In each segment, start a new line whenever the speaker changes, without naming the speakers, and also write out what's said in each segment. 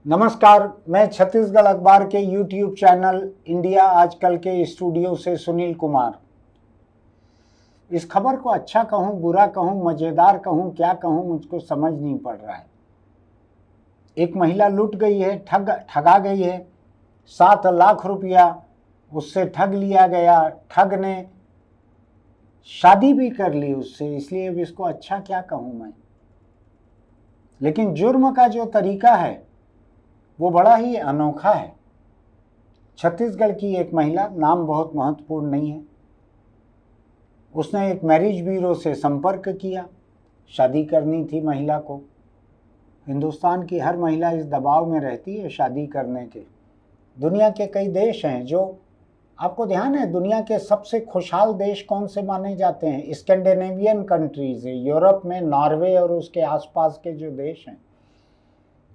नमस्कार, मैं छत्तीसगढ़ अखबार के यूट्यूब चैनल इंडिया आजकल के स्टूडियो से सुनील कुमार। इस खबर को अच्छा कहूं, बुरा कहूं, मजेदार कहूं, क्या कहूं, मुझको समझ नहीं पड़ रहा है। एक महिला लुट गई है, ठगा गई है। 7 लाख रुपया उससे ठग लिया गया। ठग ने शादी भी कर ली उससे, इसलिए अब इसको अच्छा क्या कहूं मैं। लेकिन जुर्म का जो तरीका है वो बड़ा ही अनोखा है। छत्तीसगढ़ की एक महिला, नाम बहुत महत्वपूर्ण नहीं है, उसने एक मैरिज ब्यूरो से संपर्क किया। शादी करनी थी महिला को। हिंदुस्तान की हर महिला इस दबाव में रहती है शादी करने के। दुनिया के कई देश हैं जो, आपको ध्यान है, दुनिया के सबसे खुशहाल देश कौन से माने जाते हैं? स्कैंडिनेवियन कंट्रीज है। यूरोप में नॉर्वे और उसके आसपास के जो देश हैं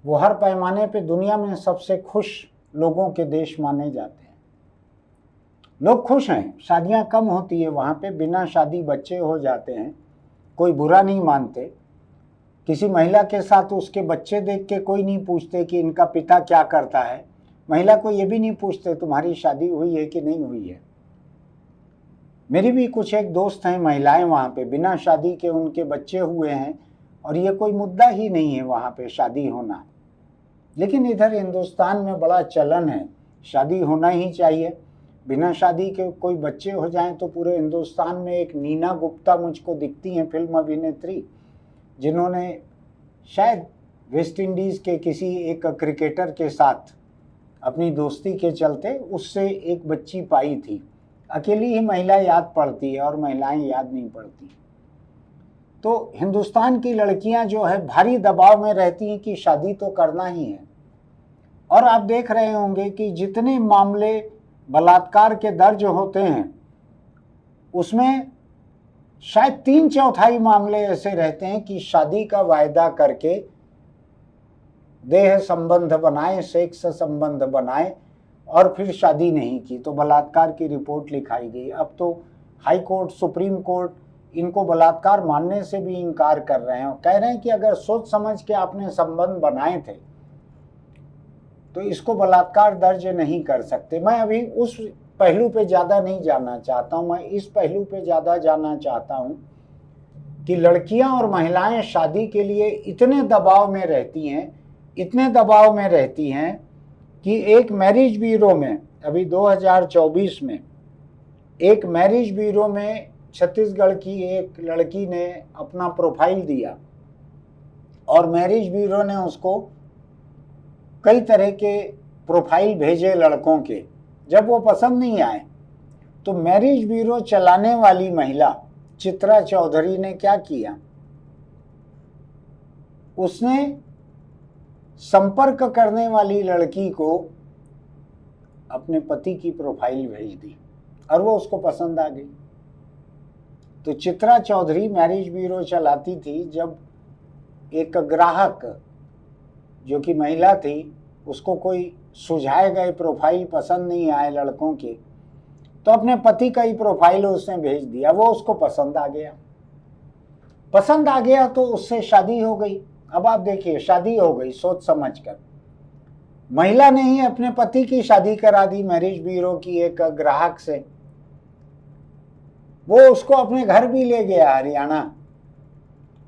वो हर पैमाने पे दुनिया में सबसे खुश लोगों के देश माने जाते हैं। लोग खुश हैं, शादियां कम होती है वहाँ पे, बिना शादी बच्चे हो जाते हैं, कोई बुरा नहीं मानते। किसी महिला के साथ उसके बच्चे देख के कोई नहीं पूछते कि इनका पिता क्या करता है। महिला को ये भी नहीं पूछते तुम्हारी शादी हुई है कि नहीं हुई है। मेरी भी कुछ एक दोस्त हैं महिलाएं, वहाँ पे बिना शादी के उनके बच्चे हुए हैं और ये कोई मुद्दा ही नहीं है वहाँ पे शादी होना। लेकिन इधर हिंदुस्तान में बड़ा चलन है, शादी होना ही चाहिए। बिना शादी के कोई बच्चे हो जाएं तो पूरे हिंदुस्तान में एक नीना गुप्ता मुझको दिखती हैं, फिल्म अभिनेत्री, जिन्होंने शायद वेस्ट इंडीज़ के किसी एक क्रिकेटर के साथ अपनी दोस्ती के चलते उससे एक बच्ची पाई थी। अकेली ही महिला याद पड़ती है और महिलाएं याद नहीं पड़ती। तो हिंदुस्तान की लड़कियां जो है भारी दबाव में रहती हैं कि शादी तो करना ही है। और आप देख रहे होंगे कि जितने मामले बलात्कार के दर्ज होते हैं उसमें शायद 3/4 मामले ऐसे रहते हैं कि शादी का वायदा करके देह संबंध बनाए, सेक्स संबंध बनाए और फिर शादी नहीं की तो बलात्कार की रिपोर्ट लिखाई गई। अब तो हाई कोर्ट, सुप्रीम कोर्ट इनको बलात्कार मानने से भी इनकार कर रहे हैं। कह रहे हैं कि अगर सोच समझ के आपने संबंध बनाए थे तो इसको बलात्कार दर्ज नहीं कर सकते। मैं अभी उस पहलू पे ज़्यादा नहीं जाना चाहता हूँ, मैं इस पहलू पे ज़्यादा जाना चाहता हूँ कि लड़कियां और महिलाएं शादी के लिए इतने दबाव में रहती हैं, इतने दबाव में रहती हैं कि एक मैरिज ब्यूरो में अभी 2024 में एक मैरिज ब्यूरो में छत्तीसगढ़ की एक लड़की ने अपना प्रोफाइल दिया और मैरिज ब्यूरो ने उसको कई तरह के प्रोफाइल भेजे लड़कों के। जब वो पसंद नहीं आए तो मैरिज ब्यूरो चलाने वाली महिला चित्रा चौधरी ने क्या किया, उसने संपर्क करने वाली लड़की को अपने पति की प्रोफाइल भेज दी और वो उसको पसंद आ गई। तो चित्रा चौधरी मैरिज ब्यूरो चलाती थी। जब एक ग्राहक जो कि महिला थी उसको कोई सुझाए गए प्रोफाइल पसंद नहीं आए लड़कों के, तो अपने पति का ही प्रोफाइल उसने भेज दिया। वो उसको पसंद आ गया तो उससे शादी हो गई। अब आप देखिए, शादी हो गई सोच समझकर। महिला ने ही अपने पति की शादी करा दी मैरिज ब्यूरो की एक ग्राहक से। वो उसको अपने घर भी ले गया हरियाणा,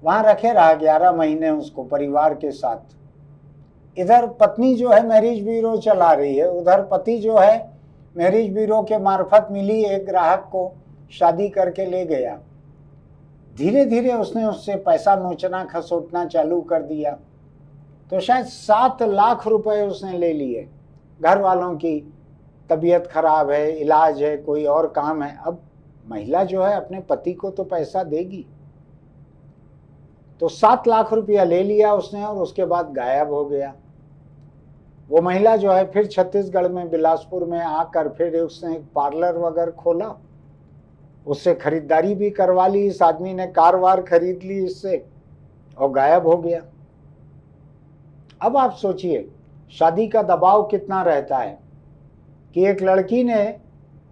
वहां रखे रहा 11 महीने उसको परिवार के साथ। इधर पत्नी जो है मैरिज ब्यूरो चला रही है, उधर पति जो है मैरिज ब्यूरो के मार्फत मिली एक ग्राहक को शादी करके ले गया। धीरे धीरे उसने उससे पैसा नोचना खसोटना चालू कर दिया। तो शायद 7 लाख रुपए उसने ले लिए। घर वालों की तबीयत खराब है, इलाज है, कोई और काम है। अब महिला जो है अपने पति को तो पैसा देगी। तो 7 लाख रुपया ले लिया उसने और उसके बाद गायब हो गया। वो महिला जो है फिर छत्तीसगढ़ में बिलासपुर में आकर फिर उसने एक पार्लर वगैरह खोला, उससे खरीदारी भी करवा ली। इस आदमी ने कार वार खरीद ली इससे और गायब हो गया। अब आप सोचिए शादी का दबाव कितना रहता है कि एक लड़की ने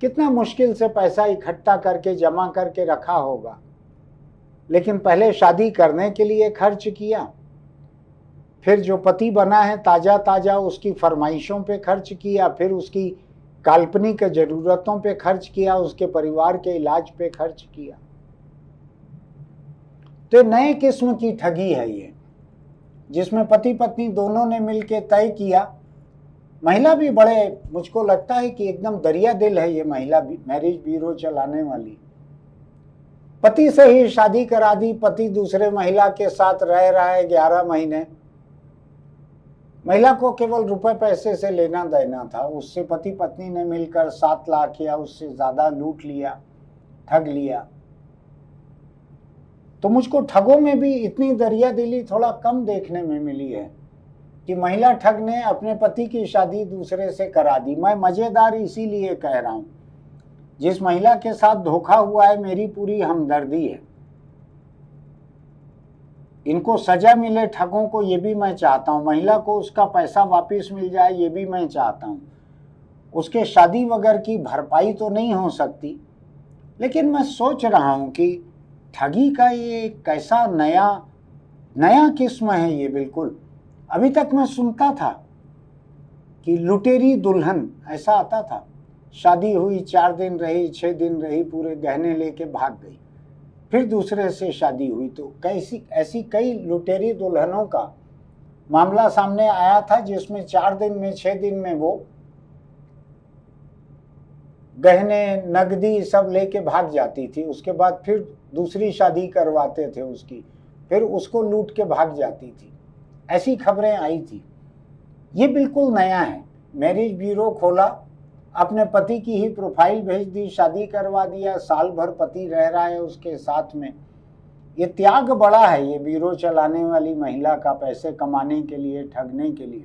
कितना मुश्किल से पैसा इकट्ठा करके जमा करके रखा होगा, लेकिन पहले शादी करने के लिए खर्च किया, फिर जो पति बना है ताज़ा ताज़ा उसकी फरमाइशों पे खर्च किया, फिर उसकी काल्पनिक ज़रूरतों पे खर्च किया, उसके परिवार के इलाज पे खर्च किया। तो नए किस्म की ठगी है ये, जिसमें पति पत्नी दोनों ने मिलकर तय किया। महिला भी बड़े, मुझको लगता है कि एकदम दरिया दिल है ये महिला भी, मैरिज ब्यूरो चलाने वाली। पति से ही शादी करा दी, पति दूसरे महिला के साथ रह रहा है 11 महीने। महिला को केवल रुपए पैसे से लेना देना था, उससे पति पत्नी ने मिलकर 7 लाख या उससे ज्यादा लूट लिया, ठग लिया। तो मुझको ठगों में भी इतनी दरिया दिली थोड़ा कम देखने में मिली है कि महिला ठग ने अपने पति की शादी दूसरे से करा दी। मैं मजेदार इसीलिए कह रहा हूं, जिस महिला के साथ धोखा हुआ है मेरी पूरी हमदर्दी है। इनको सजा मिले ठगों को, ये भी मैं चाहता हूं। महिला को उसका पैसा वापस मिल जाए, ये भी मैं चाहता हूं। उसके शादी वगैरह की भरपाई तो नहीं हो सकती, लेकिन मैं सोच रहा हूं कि ठगी का ये कैसा नया किस्म है ये। बिल्कुल अभी तक मैं सुनता था कि लुटेरी दुल्हन ऐसा आता था, शादी हुई 4 दिन रही, 6 दिन रही, पूरे गहने लेके भाग गई, फिर दूसरे से शादी हुई। तो ऐसी कई लुटेरी दुल्हनों का मामला सामने आया था, जिसमें 4 दिन में 6 दिन में वो गहने नगदी सब लेके भाग जाती थी। उसके बाद फिर दूसरी शादी करवाते थे उसकी, फिर उसको लूट के भाग जाती थी। ऐसी खबरें आई थी। ये बिल्कुल नया है। मैरिज ब्यूरो खोला, अपने पति की ही प्रोफाइल भेज दी, शादी करवा दिया, साल भर पति रह रहा है उसके साथ में। ये त्याग बड़ा है ये ब्यूरो चलाने वाली महिला का, पैसे कमाने के लिए, ठगने के लिए।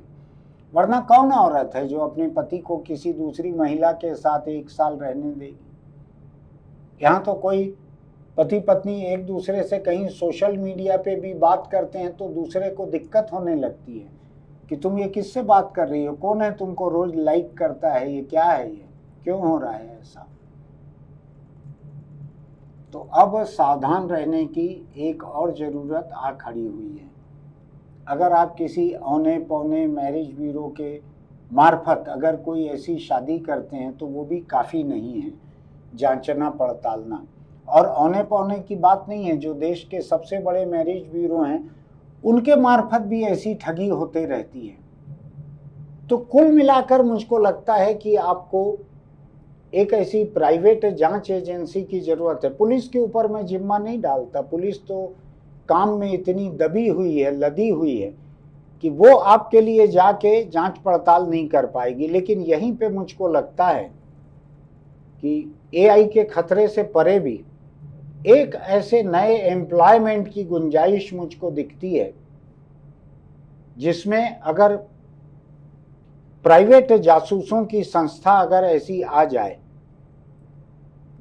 वरना कौन औरत है जो अपने पति को किसी दूसरी महिला के साथ 1 साल रहने देगी। यहाँ तो कोई पति पत्नी एक दूसरे से कहीं सोशल मीडिया पे भी बात करते हैं तो दूसरे को दिक्कत होने लगती है कि तुम ये किससे बात कर रही हो, कौन है तुमको रोज लाइक करता है, ये क्या है, ये क्यों हो रहा है ऐसा। तो अब सावधान रहने की एक और ज़रूरत आ खड़ी हुई है। अगर आप किसी औने पौने मैरिज ब्यूरो के मार्फत अगर कोई ऐसी शादी करते हैं तो वो भी काफ़ी नहीं है जांचना पड़तालना। और औने पौने की बात नहीं है, जो देश के सबसे बड़े मैरिज ब्यूरो हैं उनके मार्फत भी ऐसी ठगी होते रहती है। तो कुल मिलाकर मुझको लगता है कि आपको एक ऐसी प्राइवेट जांच एजेंसी की ज़रूरत है। पुलिस के ऊपर मैं जिम्मा नहीं डालता, पुलिस तो काम में इतनी दबी हुई है, लदी हुई है कि वो आपके लिए जाके जांच पड़ताल नहीं कर पाएगी। लेकिन यहीं पे मुझको लगता है कि एआई के खतरे से परे भी एक ऐसे नए एम्प्लॉयमेंट की गुंजाइश मुझको दिखती है, जिसमें अगर प्राइवेट जासूसों की संस्था अगर ऐसी आ जाए,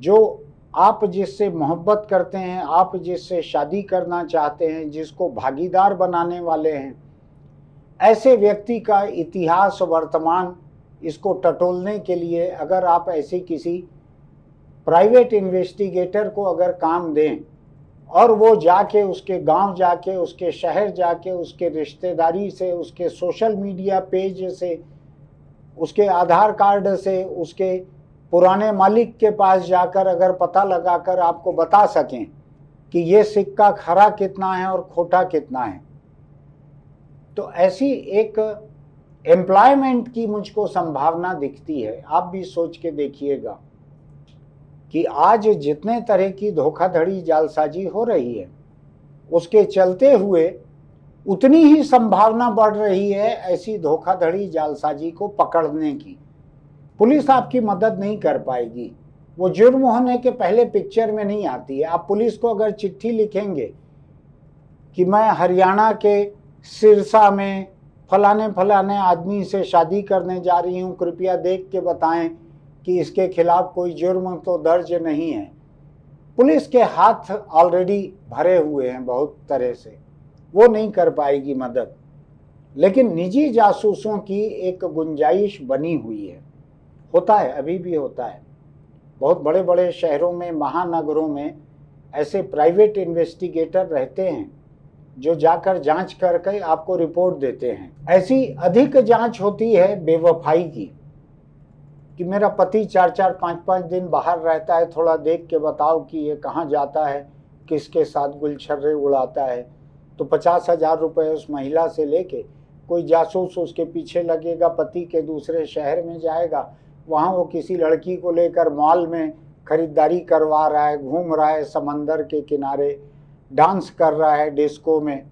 जो आप जिससे मोहब्बत करते हैं, आप जिससे शादी करना चाहते हैं, जिसको भागीदार बनाने वाले हैं, ऐसे व्यक्ति का इतिहास वर्तमान इसको टटोलने के लिए अगर आप ऐसे किसी प्राइवेट इन्वेस्टिगेटर को अगर काम दें और वो जाके उसके गांव जाके, उसके शहर जाके, उसके रिश्तेदारी से, उसके सोशल मीडिया पेज से, उसके आधार कार्ड से, उसके पुराने मालिक के पास जाकर अगर पता लगाकर आपको बता सकें कि ये सिक्का खरा कितना है और खोटा कितना है, तो ऐसी एक एम्प्लॉयमेंट की मुझको संभावना दिखती है। आप भी सोच के देखिएगा कि आज जितने तरह की धोखाधड़ी जालसाजी हो रही है, उसके चलते हुए उतनी ही संभावना बढ़ रही है ऐसी धोखाधड़ी जालसाजी को पकड़ने की। पुलिस आपकी मदद नहीं कर पाएगी, वो जुर्म होने के पहले पिक्चर में नहीं आती है। आप पुलिस को अगर चिट्ठी लिखेंगे कि मैं हरियाणा के सिरसा में फलाने फलाने आदमी से शादी करने जा रही हूँ, कृपया देख के बताएं कि इसके खिलाफ कोई जुर्म तो दर्ज नहीं है, पुलिस के हाथ ऑलरेडी भरे हुए हैं बहुत तरह से, वो नहीं कर पाएगी मदद। लेकिन निजी जासूसों की एक गुंजाइश बनी हुई है, होता है, अभी भी होता है। बहुत बड़े बड़े शहरों में, महानगरों में ऐसे प्राइवेट इन्वेस्टिगेटर रहते हैं जो जाकर जांच करके आपको रिपोर्ट देते हैं। ऐसी अधिक जांच होती है बेवफाई की, कि मेरा पति 4-4 5-5 दिन बाहर रहता है, थोड़ा देख के बताओ कि ये कहाँ जाता है, किसके साथ गुलछर्रे उड़ाता है। तो 50,000 रुपये उस महिला से लेके कोई जासूस उसके पीछे लगेगा, पति के दूसरे शहर में जाएगा, वहाँ वो किसी लड़की को लेकर मॉल में खरीदारी करवा रहा है, घूम रहा है समंदर के किनारे, डांस कर रहा है डिस्को में,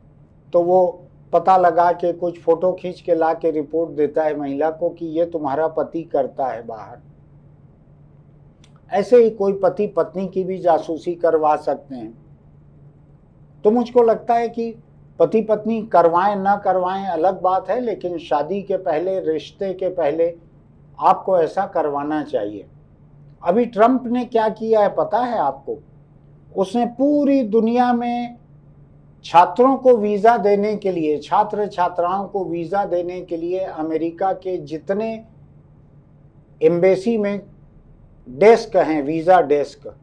तो वो पता लगा के कुछ फोटो खींच के ला के रिपोर्ट देता है महिला को कि ये तुम्हारा पति करता है बाहर। ऐसे ही कोई पति पत्नी की भी जासूसी करवा सकते हैं। तो मुझको लगता है कि पति पत्नी करवाएं ना करवाएं अलग बात है, लेकिन शादी के पहले, रिश्ते के पहले आपको ऐसा करवाना चाहिए। अभी ट्रंप ने क्या किया है पता है आपको? उसने पूरी दुनिया में छात्रों को वीज़ा देने के लिए, छात्र छात्राओं को वीज़ा देने के लिए अमेरिका के जितने एम्बेसी में डेस्क हैं, वीज़ा डेस्क,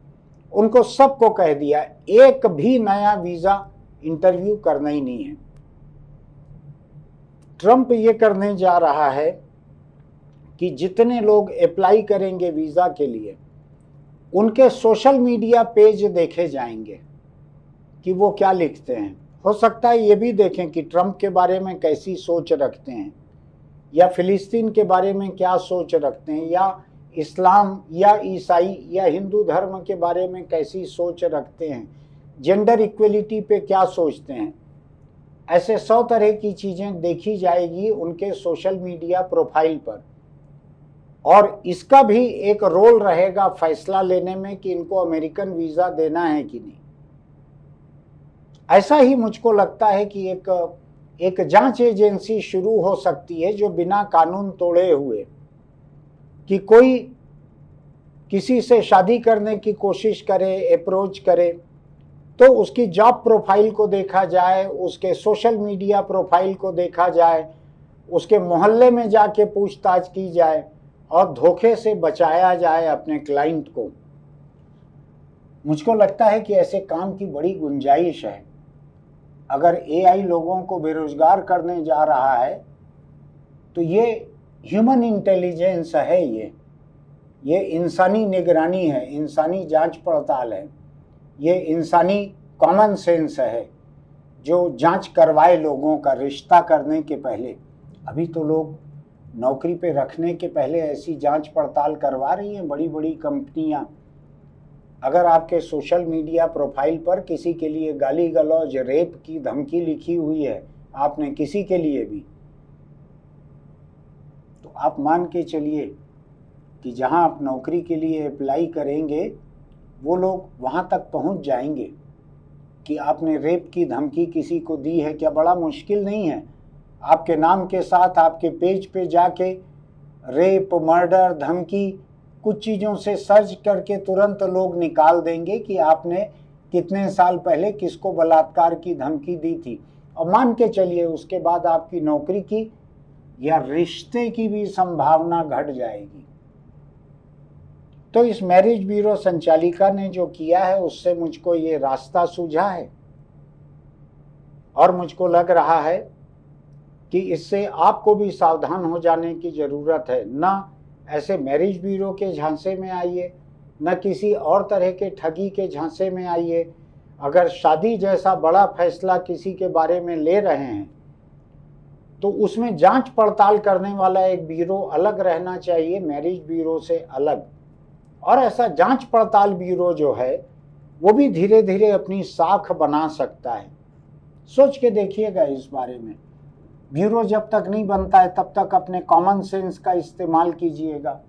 उनको सबको कह दिया एक भी नया वीज़ा इंटरव्यू करना ही नहीं है। ट्रंप ये करने जा रहा है कि जितने लोग अप्लाई करेंगे वीज़ा के लिए, उनके सोशल मीडिया पेज देखे जाएंगे कि वो क्या लिखते हैं। हो सकता है ये भी देखें कि ट्रंप के बारे में कैसी सोच रखते हैं, या फिलिस्तीन के बारे में क्या सोच रखते हैं, या इस्लाम या ईसाई या हिंदू धर्म के बारे में कैसी सोच रखते हैं, जेंडर इक्वलिटी पे क्या सोचते हैं। ऐसे 100 तरह की चीज़ें देखी जाएगी उनके सोशल मीडिया प्रोफाइल पर, और इसका भी एक रोल रहेगा फैसला लेने में कि इनको अमेरिकन वीज़ा देना है कि नहीं। ऐसा ही मुझको लगता है कि एक जांच एजेंसी शुरू हो सकती है जो बिना कानून तोड़े हुए, कि कोई किसी से शादी करने की कोशिश करे, अप्रोच करे, तो उसकी जॉब प्रोफाइल को देखा जाए, उसके सोशल मीडिया प्रोफाइल को देखा जाए, उसके मोहल्ले में जाके पूछताछ की जाए और धोखे से बचाया जाए अपने क्लाइंट को। मुझको लगता है कि ऐसे काम की बड़ी गुंजाइश है। अगर एआई लोगों को बेरोजगार करने जा रहा है, तो ये ह्यूमन इंटेलिजेंस है, ये इंसानी निगरानी है, इंसानी जांच पड़ताल है, ये इंसानी कॉमन सेंस है जो जांच करवाए लोगों का रिश्ता करने के पहले। अभी तो लोग नौकरी पे रखने के पहले ऐसी जांच पड़ताल करवा रही हैं बड़ी बड़ी कंपनियां। अगर आपके सोशल मीडिया प्रोफाइल पर किसी के लिए गाली गलौज, रेप की धमकी लिखी हुई है आपने किसी के लिए भी, तो आप मान के चलिए कि जहां आप नौकरी के लिए अप्लाई करेंगे, वो लोग वहां तक पहुंच जाएंगे कि आपने रेप की धमकी किसी को दी है क्या। बड़ा मुश्किल नहीं है, आपके नाम के साथ आपके पेज पे जाके रेप, मर्डर, धमकी, कुछ चीज़ों से सर्च करके तुरंत लोग निकाल देंगे कि आपने कितने साल पहले किसको बलात्कार की धमकी दी थी। और मान के चलिए उसके बाद आपकी नौकरी की या रिश्ते की भी संभावना घट जाएगी। तो इस मैरिज ब्यूरो संचालिका ने जो किया है उससे मुझको ये रास्ता सूझा है, और मुझको लग रहा है कि इससे आपको भी सावधान हो जाने की ज़रूरत है। ना ऐसे मैरिज ब्यूरो के झांसे में आइए, न किसी और तरह के ठगी के झांसे में आइए। अगर शादी जैसा बड़ा फैसला किसी के बारे में ले रहे हैं, तो उसमें जांच पड़ताल करने वाला एक ब्यूरो अलग रहना चाहिए, मैरिज ब्यूरो से अलग। और ऐसा जांच पड़ताल ब्यूरो जो है वो भी धीरे धीरे अपनी साख बना सकता है। सोच के देखिएगा इस बारे में। ब्यूरो जब तक नहीं बनता है तब तक अपने कॉमन सेंस का इस्तेमाल कीजिएगा।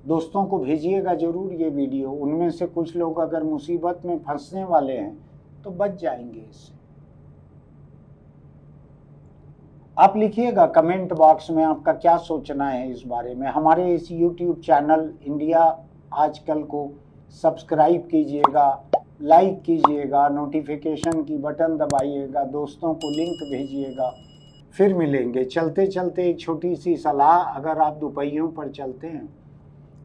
दोस्तों को भेजिएगा जरूर ये वीडियो, उनमें से कुछ लोग अगर मुसीबत में फंसने वाले हैं तो बच जाएंगे इससे। आप लिखिएगा कमेंट बॉक्स में आपका क्या सोचना है इस बारे में। हमारे इस YouTube चैनल इंडिया आजकल को सब्सक्राइब कीजिएगा, लाइक कीजिएगा, नोटिफिकेशन की बटन दबाइएगा, दोस्तों को लिंक भेजिएगा। फिर मिलेंगे। चलते चलते एक छोटी सी सलाह, अगर आप दोपहियों पर चलते हैं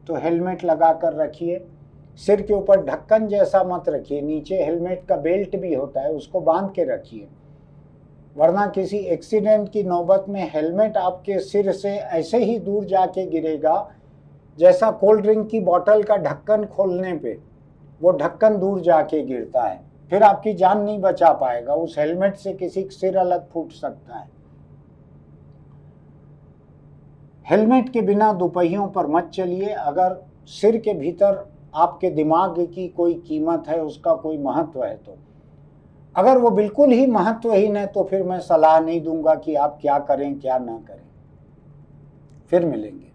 तो हेलमेट लगा कर रखिए, सिर के ऊपर ढक्कन जैसा मत रखिए, नीचे हेलमेट का बेल्ट भी होता है उसको बांध के रखिए, वरना किसी एक्सीडेंट की नौबत में हेलमेट आपके सिर से ऐसे ही दूर जाके गिरेगा जैसा कोल्ड ड्रिंक की बोतल का ढक्कन खोलने पे वो ढक्कन दूर जाके गिरता है। फिर आपकी जान नहीं बचा पाएगा, उस हेलमेट से किसी का सिर अलग फूट सकता है। हेलमेट के बिना दोपहियों पर मत चलिए। अगर सिर के भीतर आपके दिमाग की कोई कीमत है, उसका कोई महत्व है, तो अगर वो बिल्कुल ही महत्वहीन है तो फिर मैं सलाह नहीं दूंगा कि आप क्या करें क्या ना करें। फिर मिलेंगे।